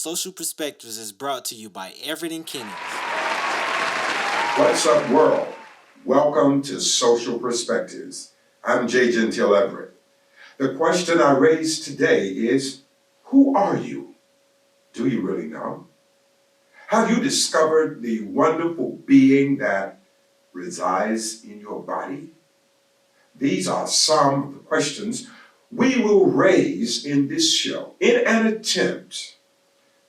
Social Perspectives is brought to you by Everett and Kenny. What's up, world? Welcome to Social Perspectives. I'm J. Gentile Everett. The question I raise today is, who are you? Do you really know? Have you discovered the wonderful being that resides in your body? These are some of the questions we will raise in this show in an attempt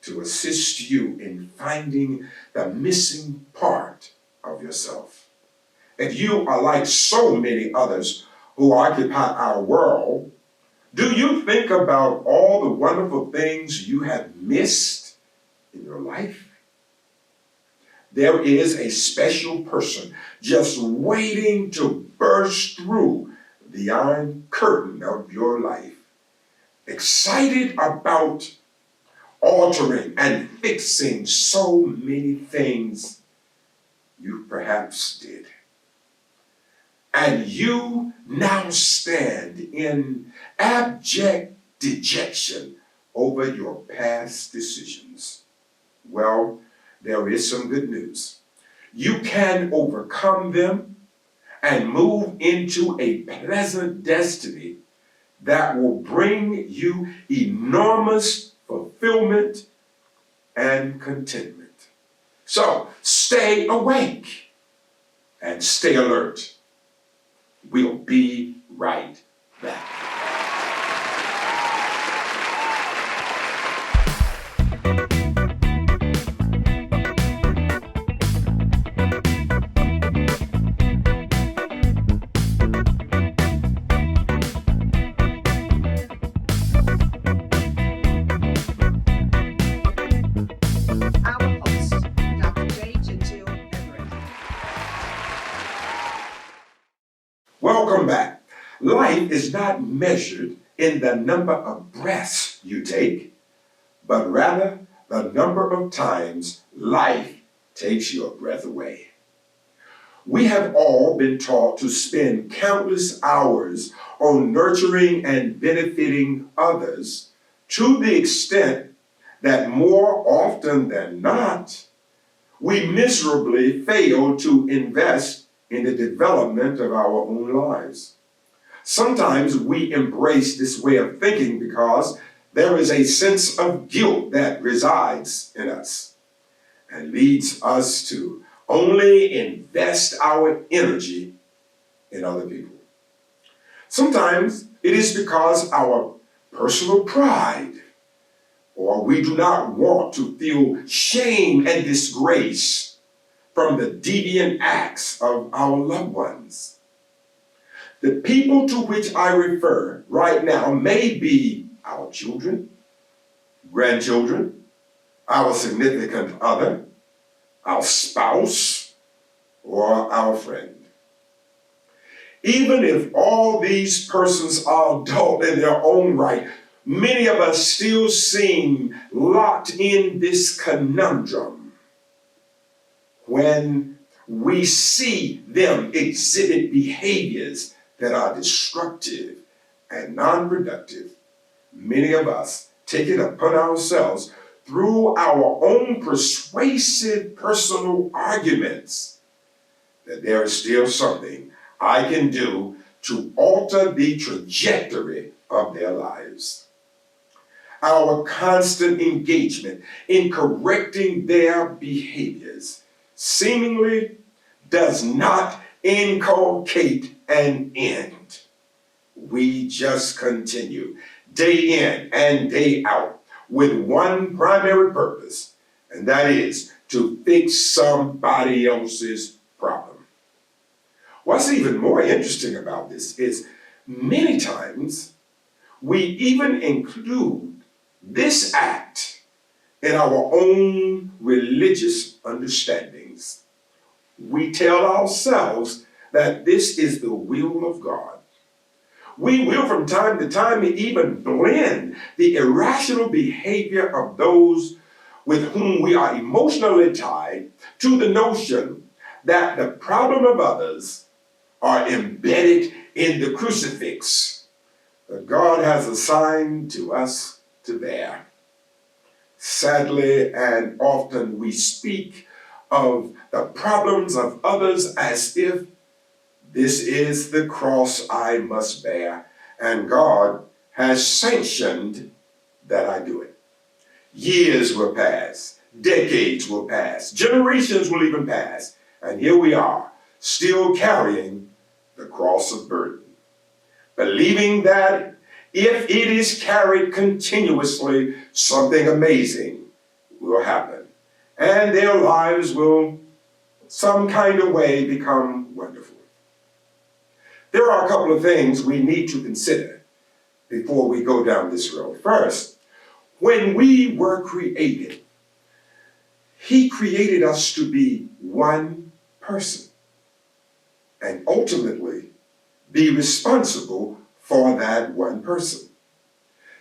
to assist you in finding the missing part of yourself. If you are like so many others who occupy our world, do you think about all the wonderful things you have missed in your life? There is a special person just waiting to burst through the iron curtain of your life, excited about altering and fixing so many things you perhaps did. And you now stand in abject dejection over your past decisions. Well, there is some good news. You can overcome them and move into a pleasant destiny that will bring you enormous fulfillment and contentment. So stay awake and stay alert. We'll be right back. Our host, Dr. J. Gentile Everett. Welcome back. Life is not measured in the number of breaths you take, but rather the number of times life takes your breath away. We have all been taught to spend countless hours on nurturing and benefiting others to the extent that more often than not, we miserably fail to invest in the development of our own lives. Sometimes we embrace this way of thinking because there is a sense of guilt that resides in us and leads us to only invest our energy in other people. Sometimes it is because our personal pride, or we do not want to feel shame and disgrace from the deviant acts of our loved ones. The people to which I refer right now may be our children, grandchildren, our significant other, our spouse, or our friend. Even if all these persons are adult in their own right, many of us still seem locked in this conundrum when we see them exhibit behaviors that are destructive and non-productive. Many of us take it upon ourselves through our own persuasive personal arguments that there is still something I can do to alter the trajectory of their lives. Our constant engagement in correcting their behaviors seemingly does not inculcate an end. We just continue day in and day out with one primary purpose, and that is to fix somebody else's problem. What's even more interesting about this is many times we even include this act in our own religious understandings. We tell ourselves that this is the will of God. We will from time to time even blend the irrational behavior of those with whom we are emotionally tied to the notion that the problem of others are embedded in the crucifix that God has assigned to us to bear. Sadly, and often we speak of the problems of others as if this is the cross I must bear, and God has sanctioned that I do it. Years will pass, decades will pass, generations will even pass, and here we are, still carrying the cross of burden, believing that if it is carried continuously, something amazing will happen, and their lives will some kind of way become wonderful. There are a couple of things we need to consider before we go down this road. First, when we were created, He created us to be one person and ultimately be responsible for that one person.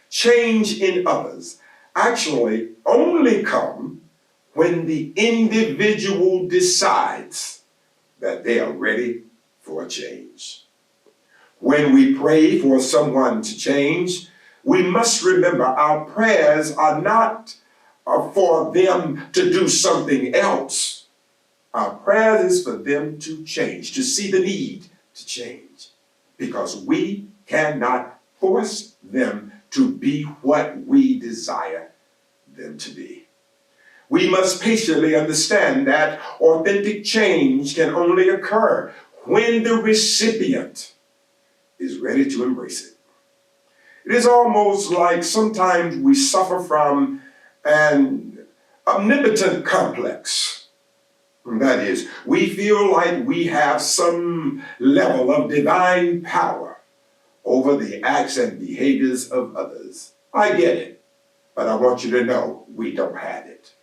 Change in others actually only come when the individual decides that they are ready for a change. When we pray for someone to change, we must remember our prayers are not for them to do something else. Our prayers is for them to change, to see the need to change, because we cannot force them to be what we desire them to be. We must patiently understand that authentic change can only occur when the recipient is ready to embrace it. It is almost like sometimes we suffer from an omnipotent complex. That is, we feel like we have some level of divine power over the acts and behaviors of others. I get it, but I want you to know we don't have it.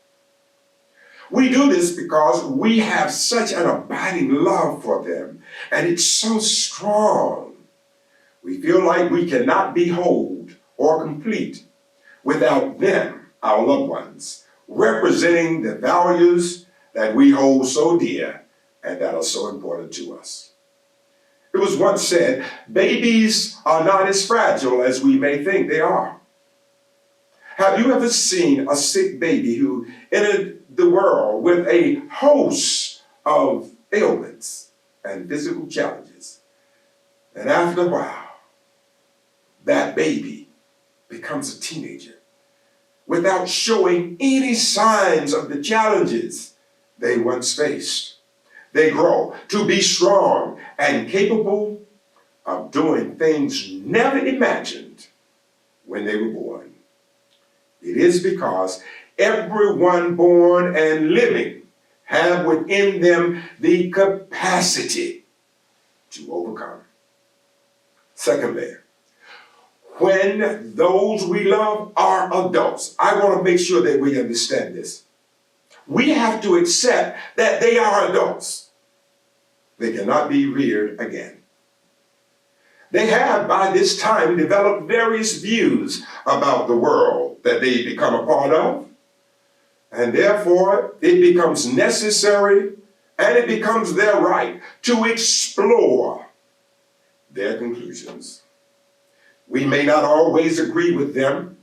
We do this because we have such an abiding love for them, and it's so strong. We feel like we cannot be whole or complete without them, our loved ones, representing the values that we hold so dear and that are so important to us. It was once said, babies are not as fragile as we may think they are. Have you ever seen a sick baby who entered the world with a host of ailments and physical challenges? And after a while, that baby becomes a teenager without showing any signs of the challenges they once faced. They grow to be strong and capable of doing things never imagined when they were born. It is because everyone born and living have within them the capacity to overcome. Secondly, when those we love are adults, I want to make sure that we understand this. We have to accept that they are adults. They cannot be reared again. They have by this time developed various views about the world that they become a part of, and therefore it becomes necessary and it becomes their right to explore their conclusions. We may not always agree with them,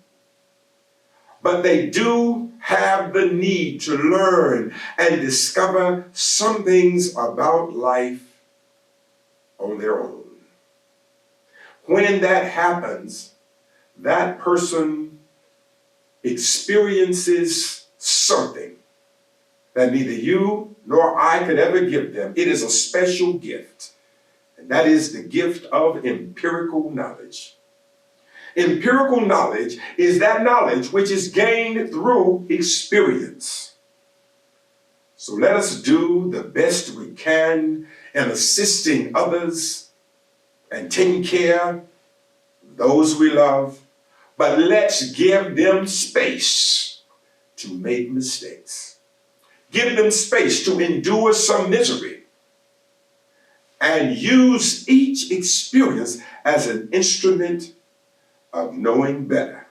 but they do have the need to learn and discover some things about life on their own. When that happens, that person experiences something that neither you nor I could ever give them. It is a special gift, and that is the gift of empirical knowledge. Empirical knowledge is that knowledge which is gained through experience. So let us do the best we can in assisting others and taking care of those we love, but let's give them space to make mistakes. Give them space to endure some misery, and use each experience as an instrument of knowing better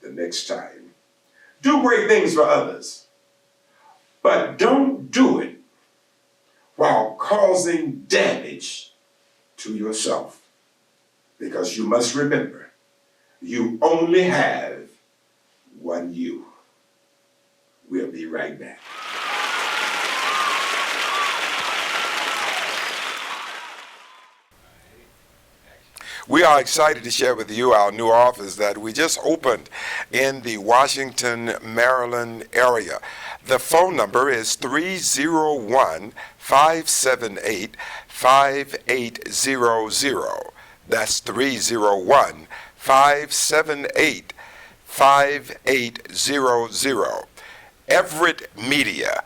the next time. Do great things for others, but don't do it while causing damage to yourself, because you must remember, you only have one you. be right back. We are excited to share with you our new office that we just opened in the Washington, Maryland area. The phone number is 301-578-5800. That's 301-578-5800. Everett Media.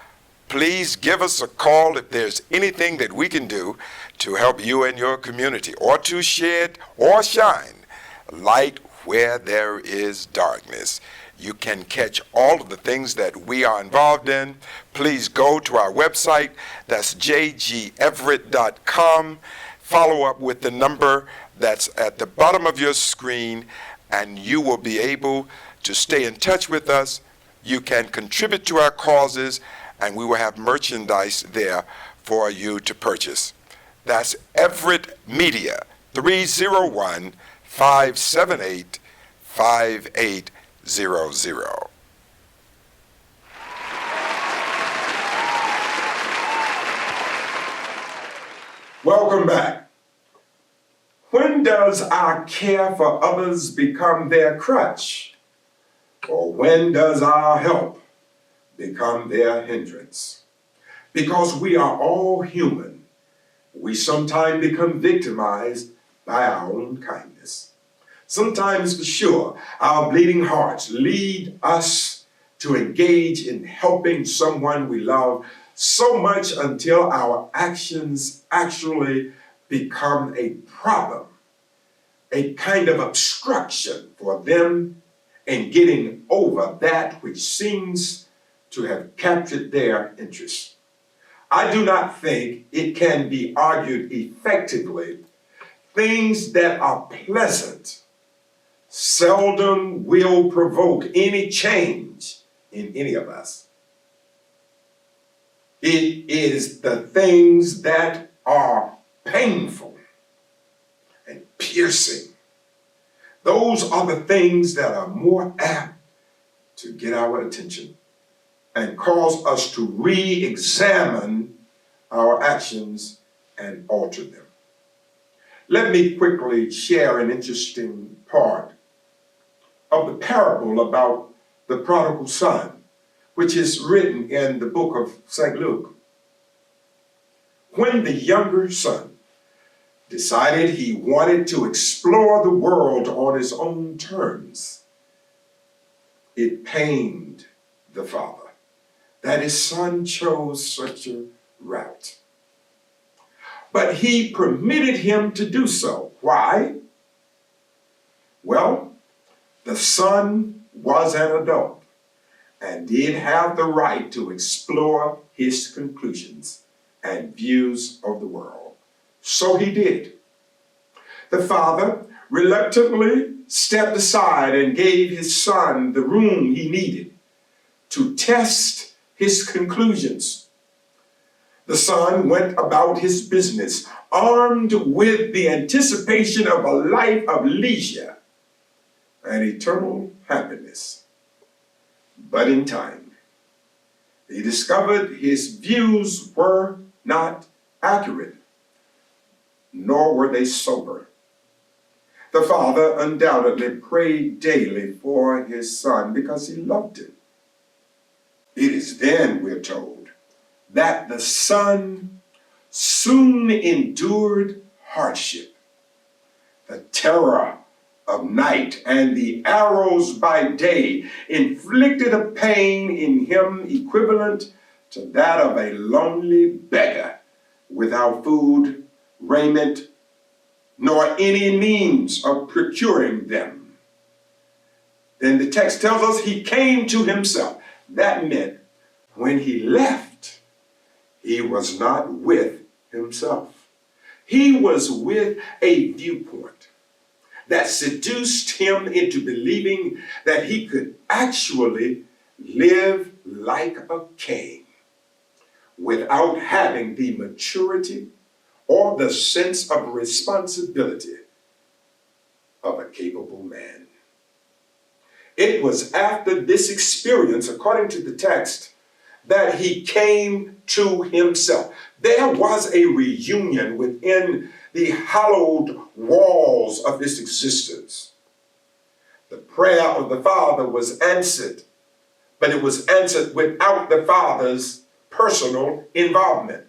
Please give us a call if there's anything that we can do to help you and your community, or to shed or shine light where there is darkness. You can catch all of the things that we are involved in. Please go to our website. That's jgeverett.com. Follow up with the number that's at the bottom of your screen, and you will be able to stay in touch with us. You can contribute to our causes, and we will have merchandise there for you to purchase. That's Everett Media, 301-578-5800. Welcome back. When does our care for others become their crutch? Or when does our help become their hindrance? Because we are all human, we sometimes become victimized by our own kindness. Sometimes, for sure, our bleeding hearts lead us to engage in helping someone we love so much until our actions actually become a problem, a kind of obstruction for them in getting over that which seems to have captured their interest. I do not think it can be argued effectively. Things that are pleasant seldom will provoke any change in any of us. It is the things that are painful and piercing. Those are the things that are more apt to get our attention and cause us to re-examine our actions and alter them. Let me quickly share an interesting part of the parable about the prodigal son, which is written in the book of St. Luke. When the younger son decided he wanted to explore the world on his own terms, it pained the father that his son chose such a route. But he permitted him to do so. Why? Well, the son was an adult and did have the right to explore his conclusions and views of the world. So he did. The father reluctantly stepped aside and gave his son the room he needed to test his conclusions. The son went about his business, armed with the anticipation of a life of leisure and eternal happiness. But in time, he discovered his views were not accurate, nor were they sober. The father undoubtedly prayed daily for his son because he loved him. It is then, we're told, that the son soon endured hardship, the terror of night and the arrows by day inflicted a pain in him equivalent to that of a lonely beggar without food, raiment, nor any means of procuring them. Then the text tells us he came to himself. That meant when he left, he was not with himself. He was with a viewpoint that seduced him into believing that he could actually live like a king without having the maturity or the sense of responsibility of a capable man. It was after this experience, according to the text, that he came to himself. There was a reunion within the hallowed walls of his existence. The prayer of the Father was answered, but it was answered without the Father's personal involvement.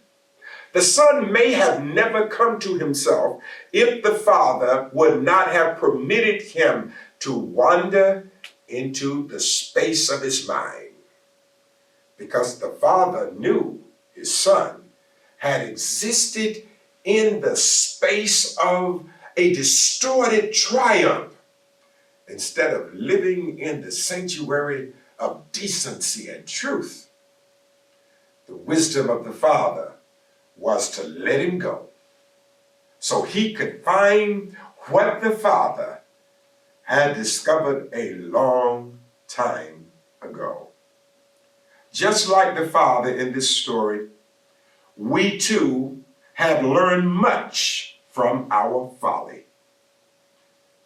The Son may have never come to himself if the Father would not have permitted him to wander into the space of his mind, because the Father knew his Son had existed in the space of a distorted triumph instead of living in the sanctuary of decency and truth. The wisdom of the Father was to let him go so he could find what the Father had discovered a long time ago. Just like the Father in this story, we too have learned much from our folly,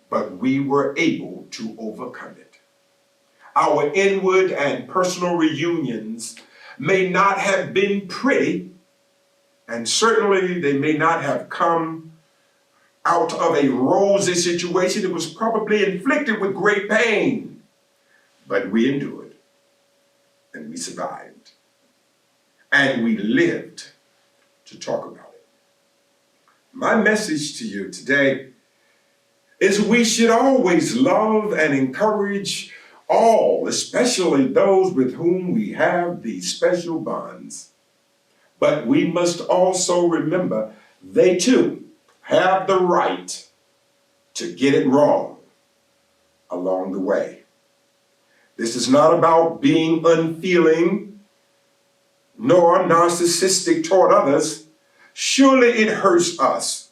but we were able to overcome it. Our inward and personal reunions may not have been pretty, and certainly they may not have come out of a rosy situation. It was probably inflicted with great pain, but we endured and we survived and we lived to talk about it. My message to you today is we should always love and encourage all, especially those with whom we have these special bonds. But we must also remember they too have the right to get it wrong along the way. This is not about being unfeeling nor narcissistic toward others. Surely it hurts us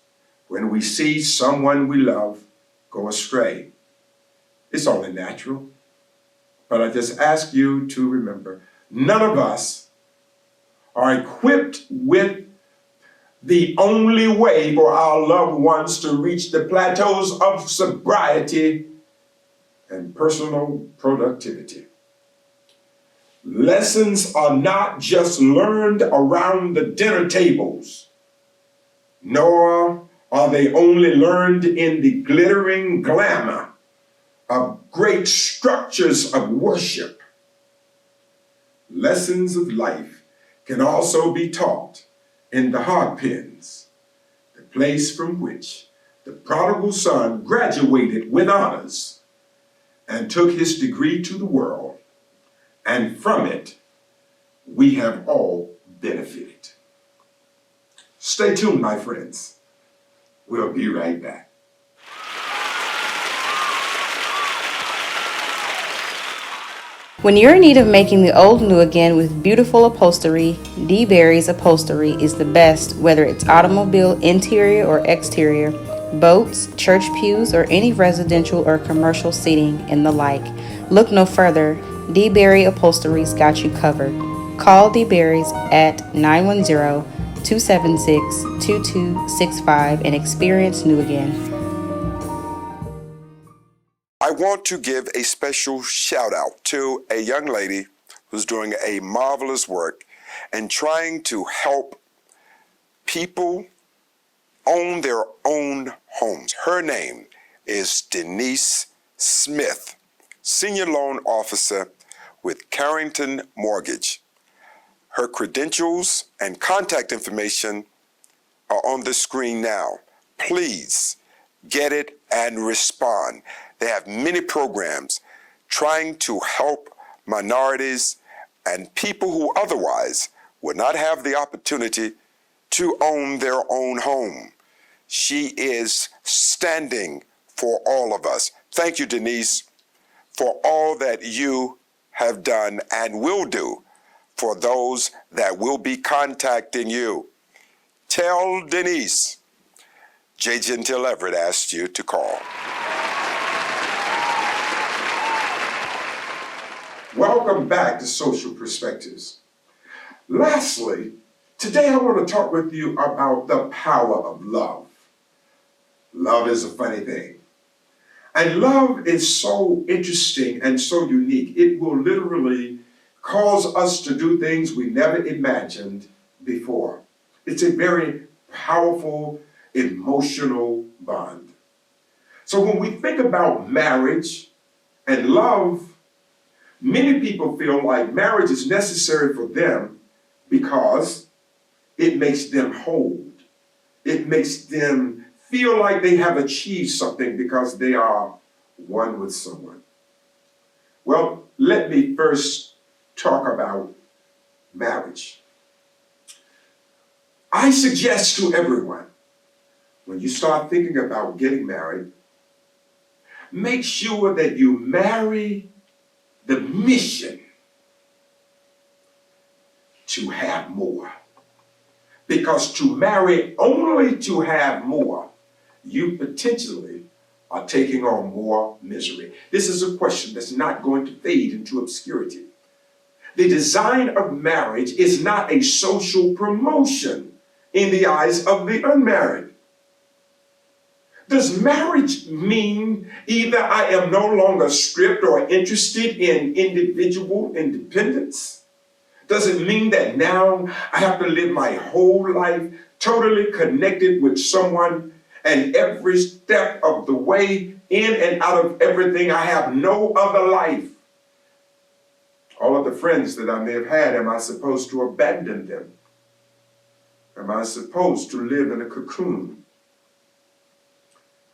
when we see someone we love go astray. It's only natural. But I just ask you to remember, none of us are equipped with the only way for our loved ones to reach the plateaus of sobriety and personal productivity. Lessons are not just learned around the dinner tables, nor are they only learned in the glittering glamour of great structures of worship. Lessons of life can also be taught in the hog pens, the place from which the prodigal son graduated with honors and took his degree to the world, and from it we have all benefited. Stay tuned, my friends. We'll be right back. When you're in need of making the old new again with beautiful upholstery, D. Berry's Upholstery is the best, whether it's automobile interior or exterior, boats, church pews, or any residential or commercial seating and the like. Look no further. D. Berry Upholstery's got you covered. Call D. Berry's at 910-276-2265 and experience new again. I want to give a special shout out to a young lady who's doing a marvelous work and trying to help people own their own homes. Her name is Denise Smith, Senior Loan Officer with Carrington Mortgage. Her credentials and contact information are on the screen now. Please get it and respond. They have many programs trying to help minorities and people who otherwise would not have the opportunity to own their own home. She is standing for all of us. Thank you, Denise, for all that you have done and will do for those that will be contacting you. Tell Denise J. Gentile Everett asked you to call. Welcome back to Social Perspectives. Lastly, today I want to talk with you about the power of love. Love is a funny thing. And love is so interesting and so unique. It will literally cause us to do things we never imagined before. It's a very powerful emotional bond. So when we think about marriage and love, many people feel like marriage is necessary for them because it makes them whole. It makes them feel like they have achieved something because they are one with someone. Well, let me first talk about marriage. I suggest to everyone, when you start thinking about getting married, make sure that you marry the mission to have more. Because to marry only to have more, you potentially are taking on more misery. This is a question that's not going to fade into obscurity. The design of marriage is not a social promotion in the eyes of the unmarried. Does marriage mean either I am no longer stripped or interested in individual independence? Does it mean that now I have to live my whole life totally connected with someone, and every step of the way, in and out of everything, I have no other life? All of the friends that I may have had, am I supposed to abandon them? Am I supposed to live in a cocoon?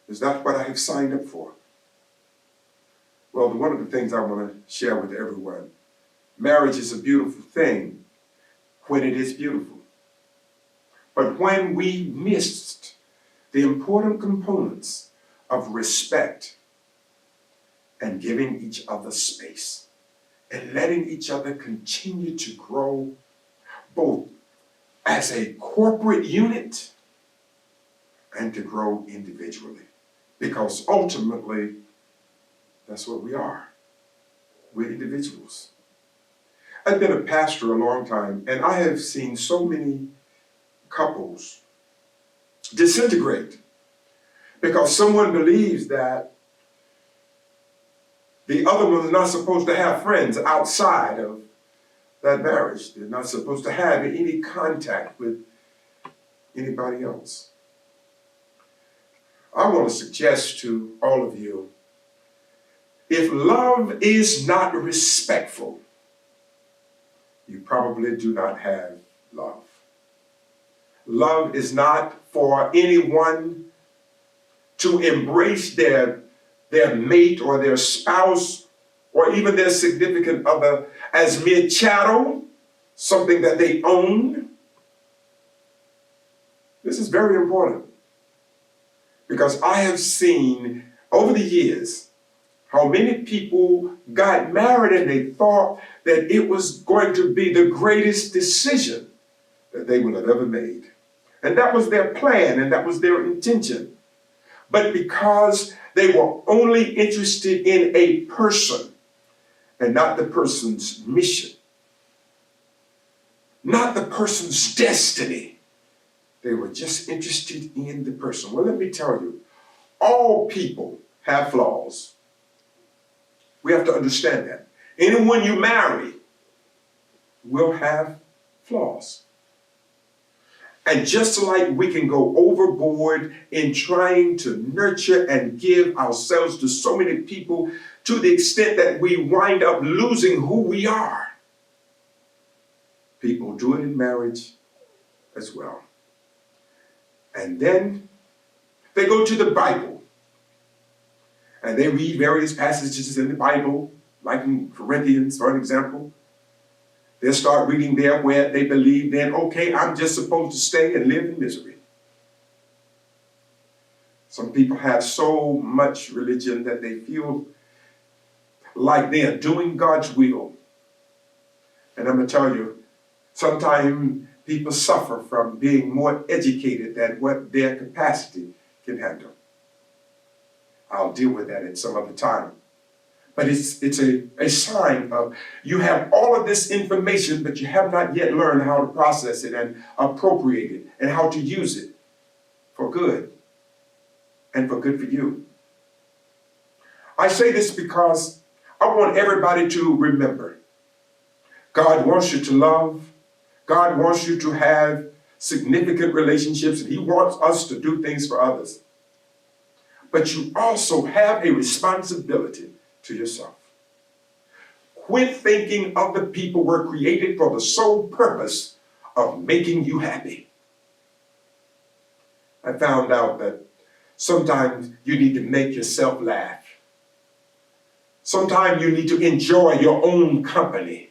Is that what I have signed up for? Well, one of the things I want to share with everyone, marriage is a beautiful thing when it is beautiful. But when we missed the important components of respect and giving each other space and letting each other continue to grow both as a corporate unit and to grow individually. Because ultimately, that's what we are. We're individuals. I've been a pastor a long time, and I have seen so many couples disintegrate because someone believes that the other one is not supposed to have friends outside of that marriage. They're not supposed to have any contact with anybody else. I want to suggest to all of you, if love is not respectful, you probably do not have love. Love is not for anyone to embrace their mate or their spouse or even their significant other as mere chattel, something that they own. This is very important because I have seen over the years how many people got married and they thought that it was going to be the greatest decision that they would have ever made. And that was their plan and that was their intention. But because they were only interested in a person and not the person's mission, not the person's destiny, they were just interested in the person. Well, let me tell you, all people have flaws. We have to understand that. Anyone you marry will have flaws. And just like we can go overboard in trying to nurture and give ourselves to so many people to the extent that we wind up losing who we are, people do it in marriage as well. And then they go to the Bible and they read various passages in the Bible, like in Corinthians, for an example. They'll start reading there where they believe then, okay, I'm just supposed to stay and live in misery. Some people have so much religion that they feel like they are doing God's will. And I'm going to tell you, sometimes people suffer from being more educated than what their capacity can handle. I'll deal with that at some other time. But it's a sign of you have all of this information, but you have not yet learned how to process it and appropriate it and how to use it for good and for good for you. I say this because I want everybody to remember God wants you to love. God wants you to have significant relationships, and he wants us to do things for others. But you also have a responsibility to yourself. Quit thinking other people were created for the sole purpose of making you happy. I found out that sometimes you need to make yourself laugh. Sometimes you need to enjoy your own company.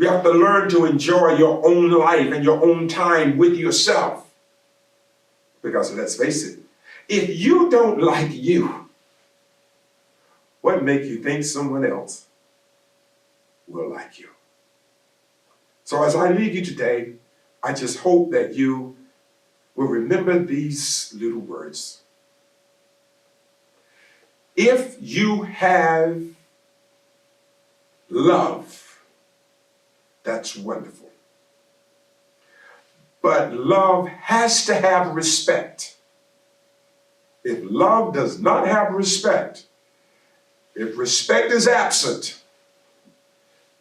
You have to learn to enjoy your own life and your own time with yourself. Because let's face it, if you don't like you, what makes you think someone else will like you? So as I leave you today, I just hope that you will remember these little words. If you have love, that's wonderful. But love has to have respect. If love does not have respect, if respect is absent,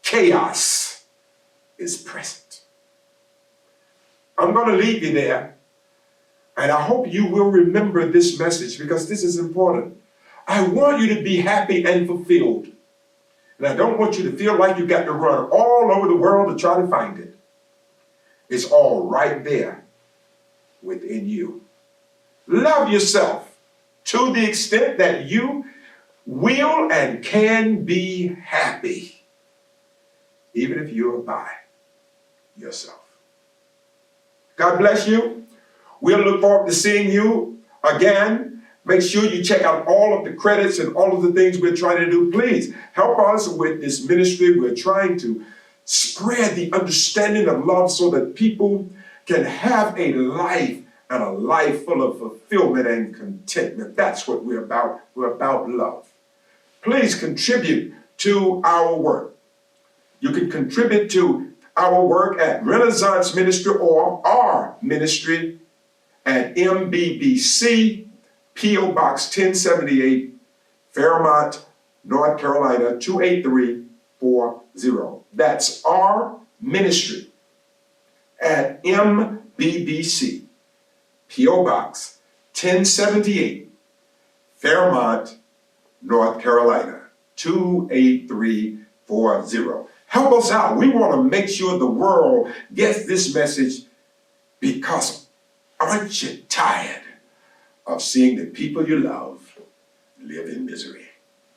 chaos is present. I'm going to leave you there, and I hope you will remember this message because this is important. I want you to be happy and fulfilled. And I don't want you to feel like you got to run all over the world to try to find it. It's all right there within you. Love yourself to the extent that you will and can be happy, even if you're by yourself. God bless you. We'll look forward to seeing you again. Make sure you check out all of the credits and all of the things we're trying to do. Please help us with this ministry. We're trying to spread the understanding of love so that people can have a life and a life full of fulfillment and contentment. That's what we're about. We're about love. Please contribute to our work. You can contribute to our work at Renaissance Ministry or our ministry at MBBC, P.O. Box 1078, Fairmont, North Carolina 28340. That's our ministry at MBBC, P.O. Box 1078, Fairmont, North Carolina 28340. Help us out. We want to make sure the world gets this message, because aren't you tired of seeing the people you love live in misery?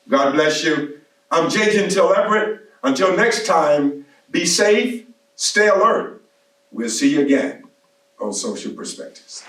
God bless you. I'm J. Gentile Everett. Until next time, be safe, stay alert. We'll see you again on Social Perspectives.